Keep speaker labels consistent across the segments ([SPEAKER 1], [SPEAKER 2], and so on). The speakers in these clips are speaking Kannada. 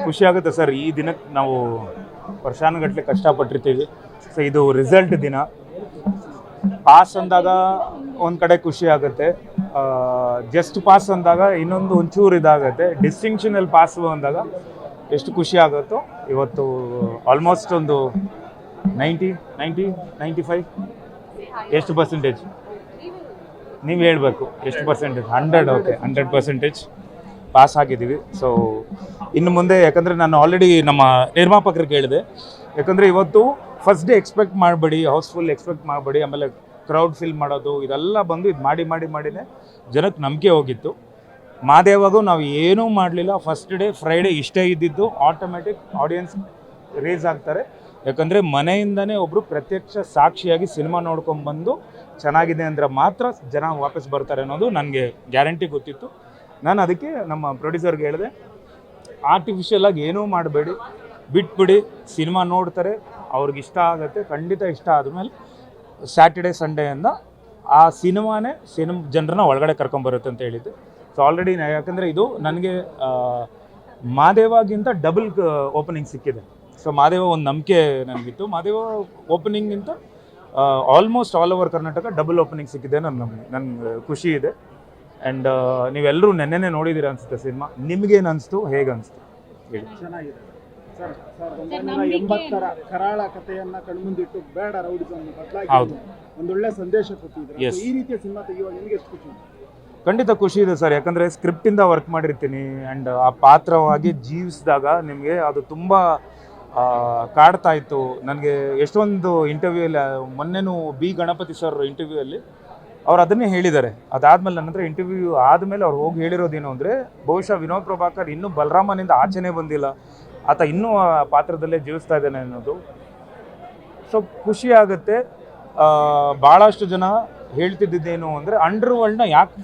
[SPEAKER 1] ಖುಷಿ ಆಗುತ್ತೆ ಸರ್. ಈ ದಿನಕ್ಕೆ ನಾವು ವರ್ಷಾನುಗಟ್ಟಲೆ ಕಷ್ಟಪಟ್ಟಿರ್ತೀವಿ. ಸೊ ಇದು ರಿಸಲ್ಟ್ ದಿನ. ಪಾಸ್ ಅಂದಾಗ ಒಂದು ಕಡೆ ಖುಷಿ ಆಗುತ್ತೆ, ಜಸ್ಟ್ ಪಾಸ್ ಅಂದಾಗ ಇನ್ನೊಂದು ಒಂಚೂರು ಇದಾಗುತ್ತೆ. ಡಿಸ್ಟಿಂಕ್ಷನಲ್ಲಿ ಪಾಸ್ ಅಂದಾಗ ಎಷ್ಟು ಖುಷಿ ಆಗುತ್ತೋ. ಇವತ್ತು ಆಲ್ಮೋಸ್ಟ್ ಒಂದು 95 ಎಷ್ಟು ಪರ್ಸೆಂಟೇಜ್ ನೀವು ಹೇಳಬೇಕು, ಎಷ್ಟು ಪರ್ಸೆಂಟೇಜ್? 100. ಓಕೆ, 100% ಪಾಸ್ ಆಗಿದ್ದೀವಿ. ಸೊ ಇನ್ನು ಮುಂದೆ, ಯಾಕಂದರೆ ನಾನು ಆಲ್ರೆಡಿ ನಮ್ಮ ನಿರ್ಮಾಪಕರಿಗೆ ಹೇಳಿದೆ, ಯಾಕಂದರೆ ಇವತ್ತು ಫಸ್ಟ್ ಡೇ ಎಕ್ಸ್ಪೆಕ್ಟ್ ಮಾಡಬೇಡಿ, ಹೌಸ್ಫುಲ್ ಎಕ್ಸ್ಪೆಕ್ಟ್ ಮಾಡಬೇಡಿ. ಆಮೇಲೆ ಕ್ರೌಡ್ ಫಿಲ್ ಮಾಡೋದು ಇದೆಲ್ಲ ಬಂದು ಇದು ಮಾಡಿನೇ ಜನಕ್ಕೆ ನಂಬಿಕೆ ಹೋಗಿತ್ತು. ಮಾದೇವಾಗೂ ನಾವು ಏನೂ ಮಾಡಲಿಲ್ಲ. ಫಸ್ಟ್ ಡೇ ಫ್ರೈಡೇ ಇಷ್ಟೇ ಇದ್ದಿದ್ದು, ಆಟೋಮೆಟಿಕ್ ಆಡಿಯನ್ಸ್ ರೇಸ್ ಆಗ್ತಾರೆ. ಯಾಕಂದರೆ ಮನೆಯಿಂದನೇ ಒಬ್ಬರು ಪ್ರತ್ಯಕ್ಷ ಸಾಕ್ಷಿಯಾಗಿ ಸಿನಿಮಾ ನೋಡ್ಕೊಂಡ್ಬಂದು ಚೆನ್ನಾಗಿದೆ ಅಂದರೆ ಮಾತ್ರ ಜನ ವಾಪಸ್ ಬರ್ತಾರೆ ಅನ್ನೋದು ನನಗೆ ಗ್ಯಾರಂಟಿ ಗೊತ್ತಿತ್ತು. ನಾನು ಅದಕ್ಕೆ ನಮ್ಮ ಪ್ರೊಡ್ಯೂಸರ್ಗೆ ಹೇಳಿದೆ, ಆರ್ಟಿಫಿಷಿಯಲಾಗಿ ಏನೂ ಮಾಡಬೇಡಿ, ಬಿಟ್ಬಿಡಿ. ಸಿನಿಮಾ ನೋಡ್ತಾರೆ, ಅವ್ರಿಗೆ ಇಷ್ಟ ಆಗುತ್ತೆ. ಖಂಡಿತ ಇಷ್ಟ ಆದಮೇಲೆ ಸ್ಯಾಟರ್ಡೆ ಸಂಡೇಯಿಂದ ಆ ಸಿನಿಮಾನೇ ಜನರನ್ನ ಒಳಗಡೆ ಕರ್ಕೊಂಬರುತ್ತೆ ಅಂತ ಹೇಳಿದ್ದೆ. ಸೊ ಆಲ್ರೆಡಿ ಯಾಕಂದರೆ ಇದು ನನಗೆ ಮಾದೇವಾಗಿಂತ ಡಬಲ್ ಓಪನಿಂಗ್ ಸಿಕ್ಕಿದೆ. ಸೊ ಮಾದೇವ ಒಂದು ನಂಬಿಕೆ ನನಗಿತ್ತು. ಮಾದೇವ ಓಪನಿಂಗಿಂತ almost all over Karnataka double opening ಸಿಕ್ಕಿದೆ. ನನಗೆ ಖುಷಿ ಇದೆ. ಆ್ಯಂಡ್ ನೀವೆಲ್ಲರೂ ನೆನ್ನೆನೇ ನೋಡಿದ್ದೀರ ಅನಿಸುತ್ತೆ ಸಿನಿಮಾ. ನಿಮಗೇನು ಅನಿಸ್ತು, ಹೇಗೆ ಅನಿಸ್ತು ಹೇಳಿ?
[SPEAKER 2] ಚೆನ್ನಾಗಿದೆ ಸರ್. 1980ರ ಕರಾಳ ಕಥೆಯನ್ನ ಕಣ್ಮುಂದಿಟ್ಟು ಬೇಡ ರೌಡಿಸಮ್ ಬದಲಾಗಿ ಒಂದೊಳ್ಳೆ ಸಂದೇಶ ಕೊಟ್ಟಿದ್ದಾರೆ. ಈ ರೀತಿಯ ಸಿನಿಮಾ ತೆಗೆಯುವಾಗ ನಿಮಗೆ ಎಷ್ಟು ಖುಷಿ?
[SPEAKER 1] ಖಂಡಿತ ಖುಷಿ ಇದೆ ಸರ್. ಯಾಕಂದರೆ ಸ್ಕ್ರಿಪ್ಟಿಂದ ವರ್ಕ್ ಮಾಡಿರ್ತೀನಿ. ಆ್ಯಂಡ್ ಆ ಪಾತ್ರವಾಗಿ ಜೀವಿಸಿದಾಗ ನಿಮಗೆ ಅದು ತುಂಬ ಕಾಡ್ತಾ ಇತ್ತು. ನನಗೆ ಎಷ್ಟೊಂದು ಇಂಟರ್ವ್ಯೂಲ್ಲಿ, ಮೊನ್ನೆನೂ ಬಿ ಗಣಪತಿ ಸರ್ ಇಂಟರ್ವ್ಯೂಯಲ್ಲಿ ಅವ್ರು ಅದನ್ನೇ ಹೇಳಿದ್ದಾರೆ. ಅದಾದಮೇಲೆ ನನ್ನ ಹತ್ರ ಇಂಟರ್ವ್ಯೂ ಆದಮೇಲೆ ಅವ್ರು ಹೋಗಿ ಹೇಳಿರೋದೇನು ಅಂದರೆ, ಬಹುಶಃ ವಿನೋದ್ ಪ್ರಭಾಕರ್ ಇನ್ನೂ ಬಲರಾಮನಿಂದ ಆಚೆನೇ ಬಂದಿಲ್ಲ, ಆತ ಇನ್ನೂ ಆ ಪಾತ್ರದಲ್ಲೇ ಜೀವಿಸ್ತಾ ಇದ್ದಾನೆ ಅನ್ನೋದು. ಸೊ ಖುಷಿ ಆಗುತ್ತೆ. ಭಾಳಷ್ಟು ಜನ ಹೇಳ್ತಿದ್ದೇನು ಅಂದರೆ, ಅಂಡರ್ ವರ್ಲ್ಡ್ನ ಯಾಕೆ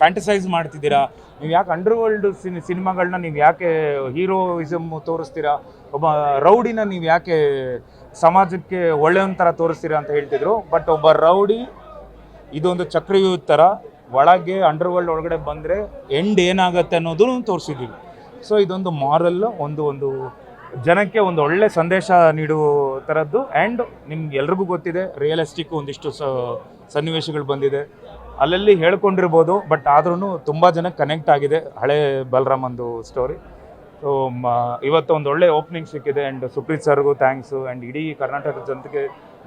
[SPEAKER 1] ಫ್ಯಾಂಟಸೈಸ್ ಮಾಡ್ತಿದ್ದೀರಾ ನೀವು? ಯಾಕೆ ಅಂಡರ್ ವರ್ಲ್ಡ್ ಸಿನಿಮಾಗಳನ್ನ ನೀವು ಯಾಕೆ ಹೀರೋಯಿಸಮ್ ತೋರಿಸ್ತೀರಾ? ಒಬ್ಬ ರೌಡಿನ ನೀವು ಯಾಕೆ ಸಮಾಜಕ್ಕೆ ಒಳ್ಳೆಯ ಥರ ತೋರಿಸ್ತೀರಾ ಅಂತ ಹೇಳ್ತಿದ್ರು. ಬಟ್ ಒಬ್ಬ ರೌಡಿ ಇದೊಂದು ಚಕ್ರವ್ಯೂಹದ ಥರ ಒಳಗೆ ಅಂಡರ್ ವರ್ಲ್ಡ್ ಒಳಗಡೆ ಬಂದರೆ ಎಂಡ್ ಏನಾಗುತ್ತೆ ಅನ್ನೋದು ತೋರಿಸಿದ್ದೀವಿ. ಸೊ ಇದೊಂದು ಮಾರಲ್, ಒಂದು ಜನಕ್ಕೆ ಒಂದು ಒಳ್ಳೆ ಸಂದೇಶ ನೀಡುವ ಥರದ್ದು. ಆ್ಯಂಡ್ ನಿಮ್ಗೆ ಎಲ್ರಿಗೂ ಗೊತ್ತಿದೆ, ರಿಯಲಿಸ್ಟಿಕ್ ಒಂದಿಷ್ಟು ಸನ್ನಿವೇಶಗಳು ಬಂದಿದೆ, ಅಲ್ಲಲ್ಲಿ ಹೇಳ್ಕೊಂಡಿರ್ಬೋದು. ಬಟ್ ಆದ್ರೂ ತುಂಬ ಜನಕ್ಕೆ ಕನೆಕ್ಟ್ ಆಗಿದೆ ಹಳೆ ಬಲರಾಮಂದು ಸ್ಟೋರಿ. ಸೊ ಇವತ್ತು ಒಂದು ಒಳ್ಳೆ ಓಪನಿಂಗ್ ಸಿಕ್ಕಿದೆ. ಆ್ಯಂಡ್ ಸುಪ್ರೀತ್ ಸರ್ಗೂ ಥ್ಯಾಂಕ್ಸು. ಆ್ಯಂಡ್ ಇಡೀ ಕರ್ನಾಟಕದ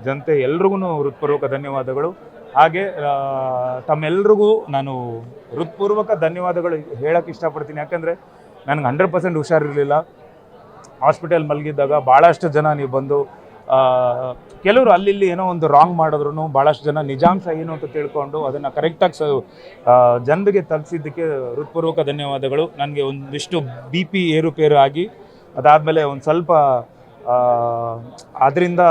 [SPEAKER 1] ಜನತೆ ಎಲ್ರಿಗೂ ಹೃತ್ಪೂರ್ವಕ ಧನ್ಯವಾದಗಳು. ಹಾಗೆ ತಮ್ಮೆಲ್ರಿಗೂ ನಾನು ಹೃತ್ಪೂರ್ವಕ ಧನ್ಯವಾದಗಳು ಹೇಳೋಕ್ಕೆ ಇಷ್ಟಪಡ್ತೀನಿ. ಯಾಕಂದರೆ ನನಗೆ 100% ಹುಷಾರಿರಲಿಲ್ಲ. ಹಾಸ್ಪಿಟಲ್ ಮಲಗಿದ್ದಾಗ ಭಾಳಷ್ಟು ಜನ ನೀವು ಬಂದು, ಕೆಲವರು ಅಲ್ಲಿ ಏನೋ ಒಂದು ರಾಂಗ್ ಮಾಡಿದ್ರು, ಭಾಳಷ್ಟು ಜನ ನಿಜಾಂಶ ಏನು ಅಂತ ತಿಳ್ಕೊಂಡು ಅದನ್ನು ಕರೆಕ್ಟಾಗಿ ಜನರಿಗೆ ತಲುಪಿಸಿದ್ದಕ್ಕೆ ಹೃತ್ಪೂರ್ವಕ ಧನ್ಯವಾದಗಳು. ನನಗೆ ಒಂದಿಷ್ಟು BP ಏರುಪೇರು ಆಗಿ ಅದಾದಮೇಲೆ ಒಂದು ಸ್ವಲ್ಪ ಅದರಿಂದ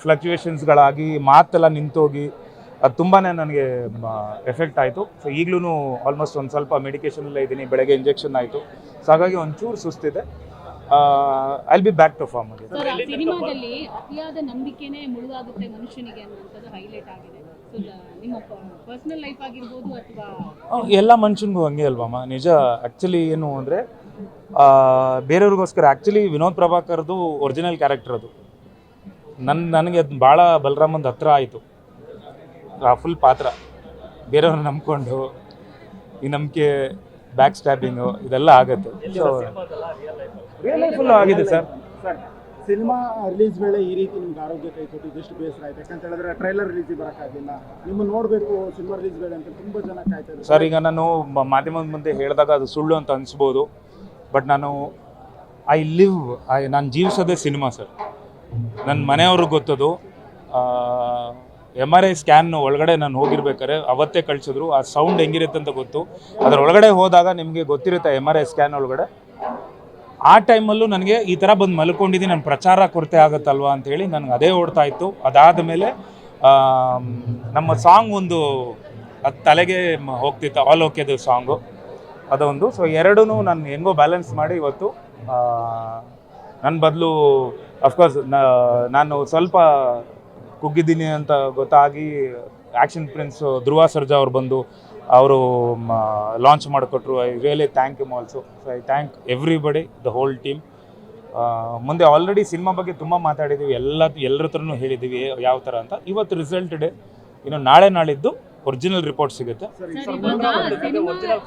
[SPEAKER 1] ಫ್ಲಕ್ಚುಯೇಷನ್ಸ್ಗಳಾಗಿ ಮಾತೆಲ್ಲ ನಿಂತೋಗಿ ಅದು ತುಂಬಾ ನನಗೆ ಎಫೆಕ್ಟ್ ಆಯಿತು. ಸೊ ಈಗಲೂ ಆಲ್ಮೋಸ್ಟ್ ಒಂದು ಸ್ವಲ್ಪ ಮೆಡಿಕೇಷನಲ್ಲೇ ಇದ್ದೀನಿ. ಬೆಳಗ್ಗೆ ಇಂಜೆಕ್ಷನ್ ಆಯಿತು. ಸೊ ಹಾಗಾಗಿ ಒಂಚೂರು ಸುಸ್ತಿದೆ. I will be back to form ಆಗಿದೆ.
[SPEAKER 3] ಸಿನಿಮಾದಲ್ಲಿ ಅತಿಯಾದ ನಂಬಿಕೆನೇ ಮುಳುಗಾಗುತ್ತೆ ಮನುಷ್ಯನಿಗೆ ಅನ್ನುವಂಥದ್ದು ಹೈಲೈಟ್ ಆಗಿದೆ. ಸೊ ನಿಮ್ಮ ಪರ್ಸನಲ್ ಲೈಫ್ ಆಗಿರ್ಬೋದು ಅಥವಾ
[SPEAKER 1] ಎಲ್ಲ ಮನುಷ್ಯನಿಗೂ ಹಂಗೆ ಅಲ್ವಮ್ಮ. ನಿಜ. ಆ್ಯಕ್ಚುಲಿ ಏನು ಅಂದರೆ, ಬೇರೆಯವ್ರಿಗೋಸ್ಕರ ಆ್ಯಕ್ಚುಲಿ ವಿನೋದ್ ಪ್ರಭಾಕರ್ದು ಒರಿಜಿನಲ್ ಕ್ಯಾರೆಕ್ಟರ್ ಅದು. ನನಗೆ ಅದು ಭಾಳ ಬಲರಾಮಂದು ಹತ್ರ ಆಯಿತು. ಆ ಫುಲ್ ಪಾತ್ರ ಬೇರೆಯವ್ರನ್ನ ನಂಬ್ಕೊಂಡು ಈ ನಂಬಿಕೆ, ಬ್ಯಾಕ್ ಸ್ಟ್ಯಾಬಿಂಗು ಇದೆಲ್ಲ ಆಗುತ್ತೆ. ಸೊ ರಿಯಲ್ ಲೈಫಲ್ಲೂ ಆಗಿದೆ ಸರ್.
[SPEAKER 2] ಸಿನಿಮಾ ರಿಲೀಸ್ ವೇಳೆ ಈ ರೀತಿ ನಿಮ್ಗೆ ಆರೋಗ್ಯ ಕೈ ಕೊಟ್ಟು ಇದೆಷ್ಟು ಬೇಸರ ಆಯ್ತು? ಯಾಕಂತ ಹೇಳಿದ್ರೆ ಟ್ರೈಲರ್ ರಿಲೀಸಿಗೆ ಬರೋಕ್ಕಾಗಿಲ್ಲ, ನಿಮ್ಮನ್ನು ನೋಡಬೇಕು ಸಿನಿಮಾ ರಿಲೀಸ್ ವೇಳೆ ಅಂತ ತುಂಬ ಜನ ಕಾಯ್ತಾ ಇದ್ದಾರೆ
[SPEAKER 1] ಸರ್. ಈಗ ನಾನು ಮಾಧ್ಯಮದ ಮುಂದೆ ಹೇಳಿದಾಗ ಅದು ಸುಳ್ಳು ಅಂತ ಅನಿಸ್ಬೋದು. ಬಟ್ ನಾನು ನಾನು ಜೀವಿಸೋದೇ ಸಿನಿಮಾ ಸರ್. ನನ್ನ ಮನೆಯವ್ರಿಗೆ ಗೊತ್ತದು. MRI ಸ್ಕ್ಯಾನ್ ಒಳಗಡೆ ನಾನು ಹೋಗಿರ್ಬೇಕಾದ್ರೆ ಅವತ್ತೇ ಕಳಿಸಿದ್ರು. ಆ ಸೌಂಡ್ ಹೆಂಗಿರುತ್ತೆ ಅಂತ ಗೊತ್ತು. ಅದರ ಒಳಗಡೆ ಹೋದಾಗ ನಿಮಗೆ ಗೊತ್ತಿರುತ್ತೆ MRI ಸ್ಕ್ಯಾನ್ ಒಳಗಡೆ. ಆ ಟೈಮಲ್ಲೂ ನನಗೆ ಈ ಥರ ಬಂದು ಮಲ್ಕೊಂಡಿದ್ದೀನಿ, ನನ್ನ ಪ್ರಚಾರ ಕೊರತೆ ಆಗುತ್ತಲ್ವ ಅಂಥೇಳಿ ನನಗೆ ಅದೇ ಓಡ್ತಾ ಇತ್ತು. ಅದಾದಮೇಲೆ ನಮ್ಮ ಸಾಂಗ್ ಒಂದು ಅದು ತಲೆಗೆ ಹೋಗ್ತಿತ್ತು, ಆಲ್ ಓಕೆದು ಸಾಂಗು ಅದೊಂದು. ಸೊ ಎರಡೂ ನಾನು ಹೆಂಗೋ ಬ್ಯಾಲೆನ್ಸ್ ಮಾಡಿ ಇವತ್ತು ನನ್ನ ಬದಲು ಅಫ್ಕೋರ್ಸ್ ನಾನು ಸ್ವಲ್ಪ ಕುಗ್ಗಿದ್ದೀನಿ ಅಂತ ಗೊತ್ತಾಗಿ ಆ್ಯಕ್ಷನ್ ಪ್ರಿನ್ಸ್ ಧ್ರುವ ಸರ್ಜಾ ಅವ್ರು ಬಂದು ಅವರು ಲಾಂಚ್ ಮಾಡಿಕೊಟ್ರು. I really thank you also. So I thank everybody, the whole team. ಮುಂದೆ ಆಲ್ರೆಡಿ ಸಿನಿಮಾ ಬಗ್ಗೆ ತುಂಬ ಮಾತಾಡಿದ್ದೀವಿ, ಎಲ್ಲರ ಹತ್ರನೂ ಹೇಳಿದ್ದೀವಿ ಯಾವ ಥರ ಅಂತ. ಇವತ್ತು ರಿಸಲ್ಟ್ ಡೇ, ಇನ್ನು ನಾಳೆ ನಾಳಿದ್ದು ಒರಿಜಿನಲ್ ರಿಪೋರ್ಟ್ ಸಿಗುತ್ತೆ.
[SPEAKER 3] ಸರ್, ಇವಾಗ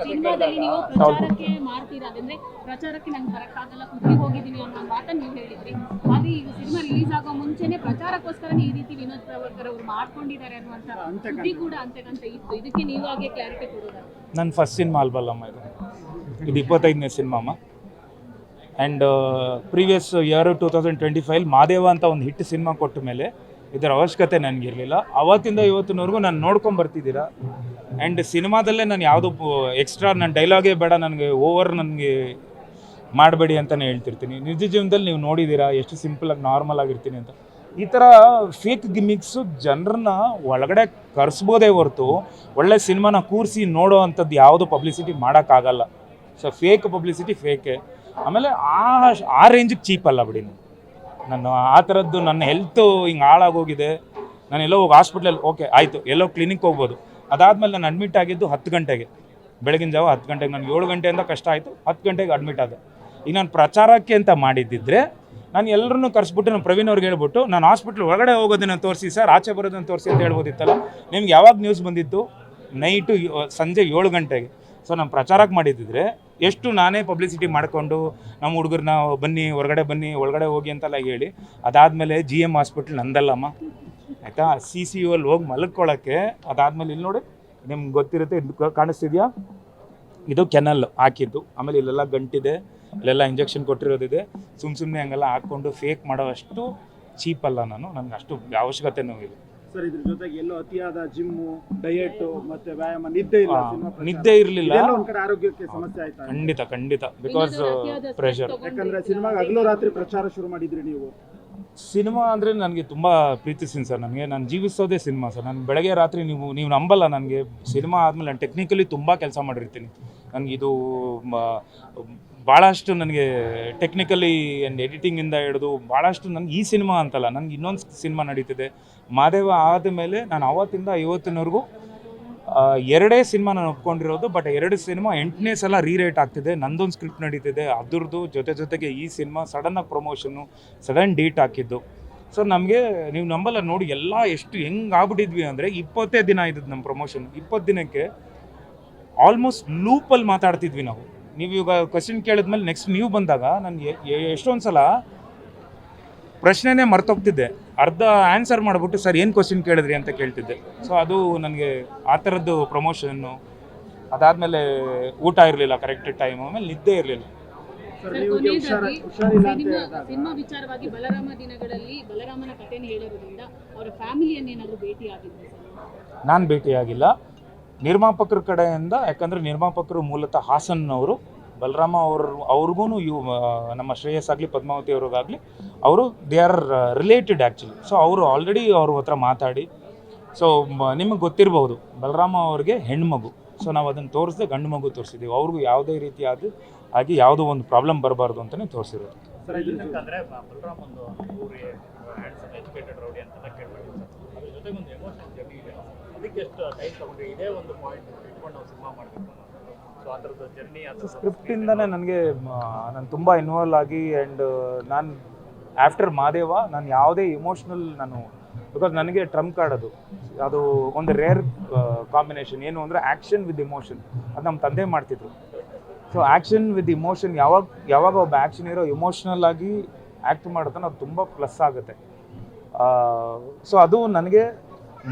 [SPEAKER 3] ಸಿನಿಮಾದಲ್ಲಿ ನೀವು ಪ್ರಚಾರಕ್ಕೆ ಮಾಡ್ತೀರಾ, ಅಂದ್ರೆ ಪ್ರಚಾರಕ್ಕೆ ನಂಗೆ ಬರಕ್ಕಾಗಲ್ಲ, ಕುತ್ತಿ ಹೋಗಿದ್ದೀನಿ ಅನ್ನೋ ಮಾತನ್ನ ನೀವು ಹೇಳಿದ್ರಿ. ಆದ್ರೆ ಈಗ ಸಿನಿಮಾ ರಿಲೀಸ್ ಆಗೋ ಮುಂಚೆನೆ ಪ್ರಚಾರಕ್ಕೋಸ್ಕರ ಈ ರೀತಿ ವಿನೋದ್ ಪ್ರವರ್ಕರ್ ಅವರು ಮಾಡ್ಕೊಂಡಿದ್ದಾರೆ ಅನ್ನುವಂತ ಸುದ್ದಿ ಕೂಡ ಅಂತಕ್ಕಂತ ಇತ್ತು. ಇದಕ್ಕೆ ನೀವಾಗೆ ಕ್ಲಾರಿಟಿ ಕೊಡೋದಾದ್ರೆ?
[SPEAKER 1] ನನ್ನ ಫಸ್ಟ್ ಸಿನಿಮಾ ಅಲ್ವಲ್ಲಮ್ಮ ಇದು 25ನೇ ಸಿನಿಮಾ ಅಮ್ಮ. ಆ್ಯಂಡ್ ಪ್ರೀವಿಯಸ್ ಇಯರ್ 2025 ಮಾದೇವ ಅಂತ ಒಂದು ಹಿಟ್ ಸಿನಿಮಾ ಕೊಟ್ಟ ಮೇಲೆ ಇದರ ಅವಶ್ಯಕತೆ ನನಗಿರಲಿಲ್ಲ. ಅವತ್ತಿಂದ ಇವತ್ತಿನವರೆಗೂ ನಾನು ನೋಡ್ಕೊಂಡು ಬರ್ತಿದ್ದೀರಾ. ಆ್ಯಂಡ್ ಸಿನಿಮಾದಲ್ಲೇ ನಾನು ಯಾವುದು ಎಕ್ಸ್ಟ್ರಾ ನನ್ನ ಡೈಲಾಗೇ ಬೇಡ, ನನಗೆ ಓವರ್ ನನಗೆ ಮಾಡಬೇಡಿ ಅಂತಲೇ ಹೇಳ್ತಿರ್ತೀನಿ. ನಿಜ ಜೀವನದಲ್ಲಿ ನೀವು ನೋಡಿದ್ದೀರಾ ಎಷ್ಟು ಸಿಂಪಲಾಗಿ ನಾರ್ಮಲ್ ಆಗಿರ್ತೀನಿ ಅಂತ. ಈ ಥರ ಫೇಕ್ ಗಿಮಿಕ್ಸು ಜನರನ್ನ ಒಳಗಡೆ ಕರೆಸ್ಬೋದೇ ಹೊರತು ಒಳ್ಳೆ ಸಿನಿಮಾನ ಕೂರಿಸಿ ನೋಡೋ ಅಂಥದ್ದು ಯಾವುದು ಪಬ್ಲಿಸಿಟಿ ಮಾಡೋಕ್ಕಾಗಲ್ಲ. ಸೊ ಫೇಕ್ ಪಬ್ಲಿಸಿಟಿ ಫೇಕೆ. ಆಮೇಲೆ ಆ ರೇಂಜಿಗೆ ಚೀಪ್ ಅಲ್ಲ ಬಿಡಿ. ನಾನು ಆ ಥರದ್ದು ನನ್ನ ಹೆಲ್ತು ಹಿಂಗೆ ಹಾಳಾಗೋಗಿದೆ, ನಾನು ಎಲ್ಲೋ ಹೋಗಿ ಹಾಸ್ಪಿಟ್ಲಲ್ಲಿ ಓಕೆ ಆಯಿತು, ಎಲ್ಲೋ ಕ್ಲಿನಿಕ್ ಹೋಗ್ಬೋದು. ಅದಾದಮೇಲೆ ನಾನು ಅಡ್ಮಿಟ್ ಆಗಿದ್ದು 10 ಗಂಟೆಗೆ, ಬೆಳಗಿನ ಜಾವ 10 ಗಂಟೆಗೆ. ನಾನು 7 ಗಂಟೆಯಿಂದ ಕಷ್ಟ ಆಯಿತು, 10 ಗಂಟೆಗೆ ಅಡ್ಮಿಟ್ ಆದೆ. ಈಗ ನಾನು ಪ್ರಚಾರಕ್ಕೆ ಅಂತ ಮಾಡಿದ್ದಿದ್ರೆ ನಾನು ಎಲ್ಲರನ್ನೂ ಕರೆಸ್ಬಿಟ್ಟು ನಾನು ಪ್ರವೀಣ್ ಅವ್ರಿಗೆ ಹೇಳ್ಬಿಟ್ಟು ನಾನು ಹಾಸ್ಪಿಟ್ಲ್ ಒಳಗಡೆ ಹೋಗೋದನ್ನು ತೋರಿಸಿ ಸರ್, ಆಚೆ ಬರೋದನ್ನು ತೋರಿಸಿ ಅಂತ ಹೇಳ್ಬೋದಿತ್ತಲ್ಲ. ನಿಮ್ಗೆ ಯಾವಾಗ ನ್ಯೂಸ್ ಬಂದಿತ್ತು? ನೈಟು ಸಂಜೆ 7 ಗಂಟೆಗೆ. ಸೊ ನಾನು ಪ್ರಚಾರಕ್ಕೆ ಮಾಡಿದ್ದಿದ್ರೆ ಎಷ್ಟು ನಾನೇ ಪಬ್ಲಿಸಿಟಿ ಮಾಡಿಕೊಂಡು ನಮ್ಮ ಹುಡುಗರನ್ನ ಬನ್ನಿ ಹೊರಗಡೆ ಬನ್ನಿ ಒಳಗಡೆ ಹೋಗಿ ಅಂತೆಲ್ಲ ಹೇಳಿ, ಅದಾದಮೇಲೆ GM ಹಾಸ್ಪಿಟ್ಲ್ ನಂದಲ್ಲಮ್ಮ ಆಯಿತಾ, CCU ಅಲ್ಲಿ ಹೋಗಿ ಮಲ್ಕೊಳ್ಳೋಕ್ಕೆ. ಅದಾದಮೇಲೆ ಇಲ್ಲಿ ನೋಡಿ ನಿಮ್ಗೆ ಗೊತ್ತಿರುತ್ತೆ, ಇದು ಕಾಣಿಸ್ತಿದೆಯಾ, ಇದು ಕೆನಲ್ ಹಾಕಿದ್ದು. ಆಮೇಲೆ ಇಲ್ಲೆಲ್ಲ ಗಂಟಿದೆ, ಇಲ್ಲೆಲ್ಲ ಇಂಜೆಕ್ಷನ್ ಕೊಟ್ಟಿರೋದಿದೆ. ಸುಮ್ಮನೆ ಹಂಗೆಲ್ಲ ಹಾಕ್ಕೊಂಡು ಫೇಕ್ ಮಾಡೋವಷ್ಟು ಚೀಪಲ್ಲ ನಾನು, ನನಗೆ ಅಷ್ಟು ಅವಶ್ಯಕತೆನೂ ಇದೆ.
[SPEAKER 2] ಸರ್, ಇದ್ರ ಜೊತೆಗೆ ಎಲ್ಲೋ ಅತಿಯಾದ ಜಿಮ್ಮು, ಡಯಟ್ ಮತ್ತೆ ವ್ಯಾಯಾಮ, ನಿದ್ದೆ ಇಲ್ಲ,
[SPEAKER 1] ನಿದ್ದೆ ಇರಲಿಲ್ಲ,
[SPEAKER 2] ಒಂದ್ ಕಡೆ ಆರೋಗ್ಯಕ್ಕೆ ಸಮಸ್ಯೆ ಆಯ್ತಾ?
[SPEAKER 1] ಖಂಡಿತ ಬಿಕಾಸ್ ಪ್ರೆಷರ್.
[SPEAKER 2] ಯಾಕಂದ್ರೆ ಸಿನಿಮಾಗೆ ಹಗಲು ರಾತ್ರಿ ಪ್ರಚಾರ ಶುರು ಮಾಡಿದ್ರಿ ನೀವು.
[SPEAKER 1] ಸಿನಿಮಾ ಅಂದರೆ ನನಗೆ ತುಂಬ ಪ್ರೀತಿಸ್ತೀನಿ ಸರ್. ನಾನು ಜೀವಿಸೋದೇ ಸಿನಿಮಾ ಸರ್. ನಾನು ಬೆಳಗ್ಗೆ ರಾತ್ರಿ ನೀವು ನಂಬಲ್ಲ, ನನಗೆ ಸಿನಿಮಾ ಆದಮೇಲೆ ನಾನು ಟೆಕ್ನಿಕಲಿ ತುಂಬ ಕೆಲಸ ಮಾಡಿರ್ತೀನಿ. ನನಗಿದು ಭಾಳಷ್ಟು ನನಗೆ ಟೆಕ್ನಿಕಲಿ ಆ್ಯಂಡ್ ಎಡಿಟಿಂಗಿಂದ ಹಿಡಿದು ಭಾಳಷ್ಟು ನನಗೆ ಈ ಸಿನಿಮಾ ಅಂತಲ್ಲ, ನನಗೆ ಇನ್ನೊಂದು ಸಿನಿಮಾ ನಡೀತಿದೆ ಮಾದೇವ ಆದಮೇಲೆ. ನಾನು ಆವತ್ತಿಂದ ಇವತ್ತಿನವರೆಗೂ 2 ಸಿನಿಮಾ ನಾನು ಒಪ್ಕೊಂಡಿರೋದು. ಬಟ್ 2 ಸಿನಿಮಾ 8ನೇ ಸಲ ರೀರೇಟ್ ಆಗ್ತಿದೆ. ನಂದೊಂದು ಸ್ಕ್ರಿಪ್ಟ್ ನಡೀತಿದೆ, ಅದ್ರದ್ದು ಜೊತೆಗೆ ಈ ಸಿನಿಮಾ ಸಡನ್ನಾಗಿ ಪ್ರಮೋಷನ್ನು, ಸಡನ್ ಡೇಟ್ ಹಾಕಿದ್ದು. ಸೊ ನಮಗೆ ನೀವು ನಂಬಲ್ಲ ನೋಡಿ, ಎಲ್ಲ ಎಷ್ಟು ಹೆಂಗೆ ಆಗ್ಬಿಟ್ಟಿದ್ವಿ ಅಂದರೆ 20 ದಿನ ಇದ್ದದ್ದು ನಮ್ಮ ಪ್ರಮೋಷನ್. 20 ದಿನಕ್ಕೆ ಆಲ್ಮೋಸ್ಟ್ ಲೂಪಲ್ಲಿ ಮಾತಾಡ್ತಿದ್ವಿ ನಾವು. ನೀವು ಇವಾಗ ಕ್ವಶನ್ ಕೇಳಿದ್ಮೇಲೆ ನೆಕ್ಸ್ಟ್ ನೀವು ಬಂದಾಗ ನನಗೆ ಎಷ್ಟೊಂದು ಸಲ ಪ್ರಶ್ನೆನೇ ಮರ್ತೋಗ್ತಿದ್ದೆ, ಅರ್ಧ ಆನ್ಸರ್ ಮಾಡಿಬಿಟ್ಟು ಸರ್ ಏನು ಕ್ವಶನ್ ಕೇಳಿದ್ರಿ ಅಂತ ಕೇಳ್ತಿದ್ದೆ. ಸೊ ಅದು ನನಗೆ ಆ ಥರದ್ದು ಪ್ರಮೋಷನ್ನು. ಅದಾದಮೇಲೆ ಊಟ ಇರಲಿಲ್ಲ ಕರೆಕ್ಟ್ ಟೈಮ್, ಆಮೇಲೆ ನಿದ್ದೆ ಇರಲಿಲ್ಲ.
[SPEAKER 3] ಸಿನಿಮಾ ವಿಚಾರವಾಗಿ ಬಲರಾಮ ದಿನಗಳಲ್ಲಿ ಬಲರಾಮನ ಕಥೆಯನ್ನು ಹೇಳಿರೋದ್ರಿಂದ ಅವರ ಫ್ಯಾಮಿಲಿಯನ್ನು ಏನಾದರೂ ಭೇಟಿ ಆಗಿದ್ರೆ?
[SPEAKER 1] ನಾನು ಭೇಟಿಯಾಗಿಲ್ಲ, ನಿರ್ಮಾಪಕರ ಕಡೆಯಿಂದ. ಯಾಕಂದರೆ ನಿರ್ಮಾಪಕರು ಮೂಲತಃ ಹಾಸನ್ನವರು. ಬಲರಾಮ ಅವ್ರಿಗೂ ನಮ್ಮ ಶ್ರೇಯಸ್ ಆಗಲಿ ಪದ್ಮಾವತಿ ಅವ್ರಿಗಾಗಲಿ ಅವರು they are related actually. So ಅವರು ಆಲ್ರೆಡಿ ಅವ್ರ ಹತ್ರ ಮಾತಾಡಿ. ಸೊ ನಿಮಗೆ ಗೊತ್ತಿರಬಹುದು, ಬಲರಾಮ ಅವ್ರಿಗೆ ಹೆಣ್ಮಗು. ಸೊ ನಾವು ಅದನ್ನು ತೋರಿಸ್ದೆ ಗಂಡು ಮಗು ತೋರಿಸಿದ್ದೀವಿ. ಅವ್ರಿಗೂ ಯಾವುದೇ ರೀತಿಯಾದ ಆಗಿ ಯಾವುದೋ ಒಂದು ಪ್ರಾಬ್ಲಮ್ ಬರಬಾರ್ದು ಅಂತಲೇ ತೋರಿಸಿರೋದು. ಸ್ಕ್ರಿಪ್ಟಿಂದನೇ ನನಗೆ ನಾನು ತುಂಬ ಇನ್ವಾಲ್ವ್ ಆಗಿ. ಆ್ಯಂಡ್ ನಾನು ಆಫ್ಟರ್ ಮಾದೇವ ನಾನು ಯಾವುದೇ ಇಮೋಷ್ನಲ್ ಬಿಕಾಸ್ ನನಗೆ ಟ್ರಂಪ್ ಕಾರ್ಡ್ ಅದು ಒಂದು ರೇರ್ ಕಾಂಬಿನೇಷನ್. ಏನು ಅಂದರೆ ಆ್ಯಕ್ಷನ್ ವಿತ್ ಇಮೋಷನ್. ಅದು ನಮ್ಮ ತಂದೆ ಮಾಡ್ತಿದ್ರು. ಸೊ ಆ್ಯಕ್ಷನ್ ವಿತ್ ಇಮೋಷನ್ ಯಾವಾಗ ಒಬ್ಬ ಆ್ಯಕ್ಷನ್ ಹೀರೋ ಇಮೋಷ್ನಲ್ ಆಗಿ ಆ್ಯಕ್ಟ್ ಮಾಡ್ತಾನೆ, ಅದು ತುಂಬ ಪ್ಲಸ್ ಆಗುತ್ತೆ. ಸೊ ಅದು ನನಗೆ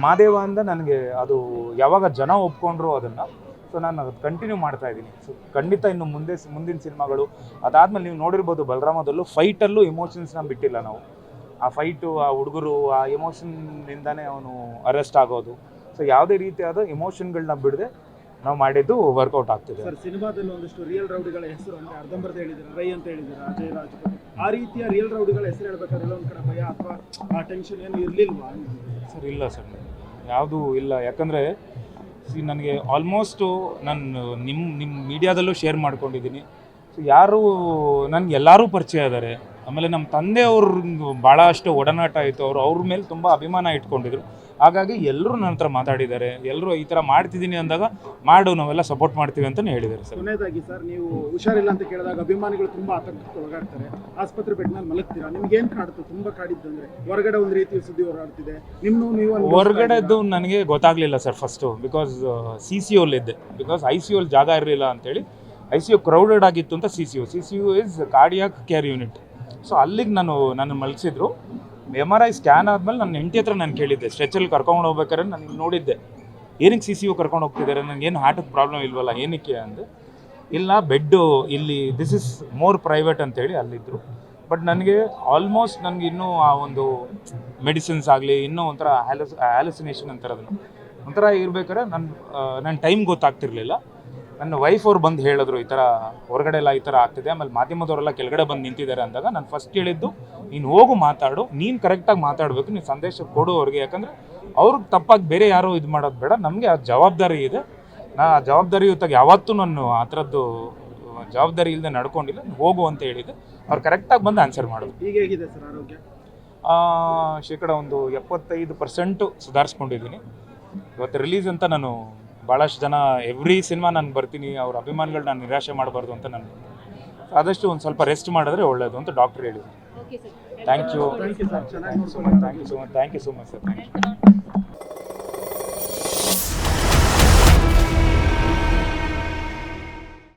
[SPEAKER 1] ಮಾದೇವ ಅಂದ ನನಗೆ ಅದು ಯಾವಾಗ ಜನ ಒಪ್ಕೊಂಡ್ರು ಅದನ್ನು, ಸೊ ನಾನು ಅದು ಕಂಟಿನ್ಯೂ ಮಾಡ್ತಾ ಇದ್ದೀನಿ. ಸೊ ಖಂಡಿತ ಇನ್ನು ಮುಂದಿನ ಸಿನಿಮಾಗಳು ಅದಾದಮೇಲೆ ನೀವು ನೋಡಿರ್ಬೋದು, ಬಲರಾಮದಲ್ಲೂ ಫೈಟಲ್ಲೂ ಇಮೋಷನ್ಸ್ನ ಬಿಟ್ಟಿಲ್ಲ ನಾವು. ಆ ಫೈಟು, ಆ ಹುಡುಗರು ಆ ಎಮೋಷನ್ನಿಂದನೇ ಅವನು ಅರೆಸ್ಟ್ ಆಗೋದು. ಸೊ ಯಾವುದೇ ರೀತಿಯಾದ ಇಮೋಷನ್ಗಳನ್ನ ಬಿಡದೆ ನಾವು ಮಾಡಿದ್ದು ವರ್ಕೌಟ್ ಆಗ್ತಿದೆ.
[SPEAKER 2] ಸರ್, ಸಿನಿಮಾದಲ್ಲಿ ಒಂದಷ್ಟು ರಿಯಲ್ ರೌಡಿಗಳ ಹೆಸರು ಅಂದರೆ ಅರ್ಧಂಬರ್ಧ ಹೇಳಿದ್ದೀರಾ, ರೈ ಅಂತ ಹೇಳಿದ್ದೀರಾ, ಅಜಯ್ ರಾಜ್. ಆ ರೀತಿಯ ರಿಯಲ್ ರೌಡಿಗಳ ಹೆಸರು ಹೇಳ್ಬೇಕಾದ್ರೆ ಒಂದು ಕಡೆ ಭಯ ಅಥವಾ ಆ ಟೆನ್ಷನ್ ಏನು ಇರಲಿಲ್ವಾ?
[SPEAKER 1] ಸರ್ ಇಲ್ಲ ಸರ್, ಯಾವುದೂ ಇಲ್ಲ. ಯಾಕಂದರೆ ನನಗೆ ಆಲ್ಮೋಸ್ಟು ನಾನು ನಿಮ್ಮ ಮೀಡಿಯಾದಲ್ಲೂ ಶೇರ್ ಮಾಡ್ಕೊಂಡಿದ್ದೀನಿ. ಸೊ ಯಾರು ನನಗೆ ಎಲ್ಲರೂ ಪರಿಚಯ ಇದ್ದಾರೆ. ಆಮೇಲೆ ನಮ್ಮ ತಂದೆಯವ್ರ ಭಾಳಷ್ಟು ಒಡನಾಟ ಆಯಿತು, ಅವ್ರ ಮೇಲೆ ತುಂಬ ಅಭಿಮಾನ ಇಟ್ಕೊಂಡಿದ್ರು. ಹಾಗಾಗಿ ಎಲ್ಲರೂ ನನ್ನ ಹತ್ರ ಮಾತಾಡಿದ್ದಾರೆ, ಎಲ್ಲರೂ ಈ ಥರ ಮಾಡ್ತಿದ್ದೀನಿ ಅಂದಾಗ ಮಾಡು, ನಾವೆಲ್ಲ ಸಪೋರ್ಟ್ ಮಾಡ್ತೀವಿ ಅಂತಲೇ ಹೇಳಿದ್ದಾರೆ ಸರ್.
[SPEAKER 2] ಕೊನೆಯದಾಗಿ ಸರ್, ನೀವು ಹುಷಾರಿಲ್ಲ ಅಂತ ಕೇಳಿದಾಗ ಅಭಿಮಾನಿಗಳು ತುಂಬಾ ಆತಂಕಕ್ಕೆ ಒಳಗಾಡ್ತಾರೆ, ಆಸ್ಪತ್ರೆ ಬೆಡ್ನಲ್ಲಿ ಮಲಗ್ತೀರಾ, ನಿಮ್ಗೆ ಏನು ಕಾಡ್ತು? ತುಂಬಾ ಕಾಡಿದ್ದಂದ್ರೆ ಹೊರಗಡೆ ಒಂದು ರೀತಿ ಸುದ್ದಿ ಹೊರಡ್ತಿದೆ, ನೀವು
[SPEAKER 1] ಹೊರಗಡೆದ್ದು ನನಗೆ ಗೊತ್ತಾಗಲಿಲ್ಲ ಸರ್ ಫಸ್ಟು, ಬಿಕಾಸ್ CCU ಇದ್ದೆ, ಬಿಕಾಸ್ ICU ಜಾಗ ಇರಲಿಲ್ಲ ಅಂತೇಳಿ. ICU ಕ್ರೌಡೆಡ್ ಆಗಿತ್ತು ಅಂತ CCU is cardiac care unit. So ಅಲ್ಲಿಗೆ ನನ್ನ ಮಲಗಿಸಿದ್ರು. MRI ಸ್ಕ್ಯಾನ್ ಆದಮೇಲೆ ನನ್ನ ಹೆಂಡತಿ ಹತ್ರ ನಾನು ಕೇಳಿದ್ದೆ, ಸ್ಟ್ರೆಚಲ್ಲಿ ಕರ್ಕೊಂಡು ಹೋಗ್ಬೇಕಾದ್ರೆ ನಾನು ನೋಡಿದ್ದೆ, ಏನಕ್ಕೆ CCU ಕರ್ಕೊಂಡು ಹೋಗ್ತಿದ್ದಾರೆ, ನನಗೇನು ಹಾರ್ಟಿಗೆ ಪ್ರಾಬ್ಲಮ್ ಇಲ್ವಲ್ಲ, ಏನಕ್ಕೆ ಅಂದೆ. ಇಲ್ಲ, ಬೆಡ್ಡು ಇಲ್ಲಿ ದಿಸ್ ಇಸ್ ಮೋರ್ ಪ್ರೈವೇಟ್ ಅಂತೇಳಿ ಅಲ್ಲಿದ್ದರು. ಬಟ್ ನನಗೆ ಆಲ್ಮೋಸ್ಟ್ ನನಗೆ ಇನ್ನೂ ಆ ಒಂದು ಮೆಡಿಸಿನ್ಸ್ ಆಗಲಿ, ಇನ್ನೂ ಒಂಥರ ಹ್ಯಾಲುಸಿನೇಷನ್ ಅಂತಾರೆ, ಅದನ್ನು ಒಂಥರ ಇರ್ಬೇಕಾದ್ರೆ ನನ್ನ ಟೈಮ್ ಗೊತ್ತಾಗ್ತಿರ್ಲಿಲ್ಲ. ನನ್ನ ವೈಫ್ ಅವ್ರು ಬಂದು ಹೇಳಿದ್ರು, ಈ ಥರ ಹೊರಗಡೆ ಎಲ್ಲ ಈ ಥರ ಆಗ್ತಿದೆ, ಆಮೇಲೆ ಮಾಧ್ಯಮದವರೆಲ್ಲ ಕೆಳಗಡೆ ಬಂದು ನಿಂತಿದ್ದಾರೆ ಅಂದಾಗ ನಾನು ಫಸ್ಟ್ ಹೇಳಿದ್ದು, ನೀನು ಹೋಗು ಮಾತಾಡು, ನೀನು ಕರೆಕ್ಟಾಗಿ ಮಾತಾಡಬೇಕು, ನೀನು ಸಂದೇಶ ಕೊಡು ಅವ್ರಿಗೆ, ಯಾಕಂದರೆ ಅವ್ರಿಗೆ ತಪ್ಪಾಗಿ ಬೇರೆ ಯಾರೋ ಇದು ಮಾಡೋದು ಬೇಡ, ನಮಗೆ ಆ ಜವಾಬ್ದಾರಿ ಇದೆ. ಆ ಜವಾಬ್ದಾರಿಯುತಾಗಿ ಯಾವತ್ತೂ ನಾನು ಆ ಥರದ್ದು ಜವಾಬ್ದಾರಿ ಇಲ್ಲದೆ ನಡ್ಕೊಂಡಿಲ್ಲ, ಹೋಗು ಅಂತ ಹೇಳಿದ್ದೆ. ಅವ್ರು ಕರೆಕ್ಟಾಗಿ ಬಂದು ಆನ್ಸರ್ ಮಾಡಿದ್ರು.
[SPEAKER 2] ಈಗ ಹೇಗಿದೆ ಸರ್ ಆರೋಗ್ಯ?
[SPEAKER 1] ಶೇಕಡ ಒಂದು 75% ಸುಧಾರಿಸ್ಕೊಂಡಿದ್ದೀನಿ. ಇವತ್ತು ರಿಲೀಸ್ ಅಂತ ನಾನು ಭಾಳಷ್ಟು ಜನ ಎವ್ರಿ ಸಿನಿಮಾ ನಾನು ಬರ್ತೀನಿ, ಅವ್ರ ಅಭಿಮಾನಿಗಳು ನಾನು ನಿರಾಶೆ ಮಾಡಬಾರ್ದು ಅಂತ ನಾನು ಆದಷ್ಟು ಒಂದು ಸ್ವಲ್ಪ ರೆಸ್ಟ್ ಮಾಡಿದ್ರೆ ಒಳ್ಳೆಯದು ಅಂತ ಡಾಕ್ಟ್ರ್ ಹೇಳಿದ್ರು.
[SPEAKER 3] Okay sir.
[SPEAKER 1] Thank you
[SPEAKER 2] thank you sir, ಚೆನ್ನಾಗಿ
[SPEAKER 1] so much, thank you so much sir, thank you.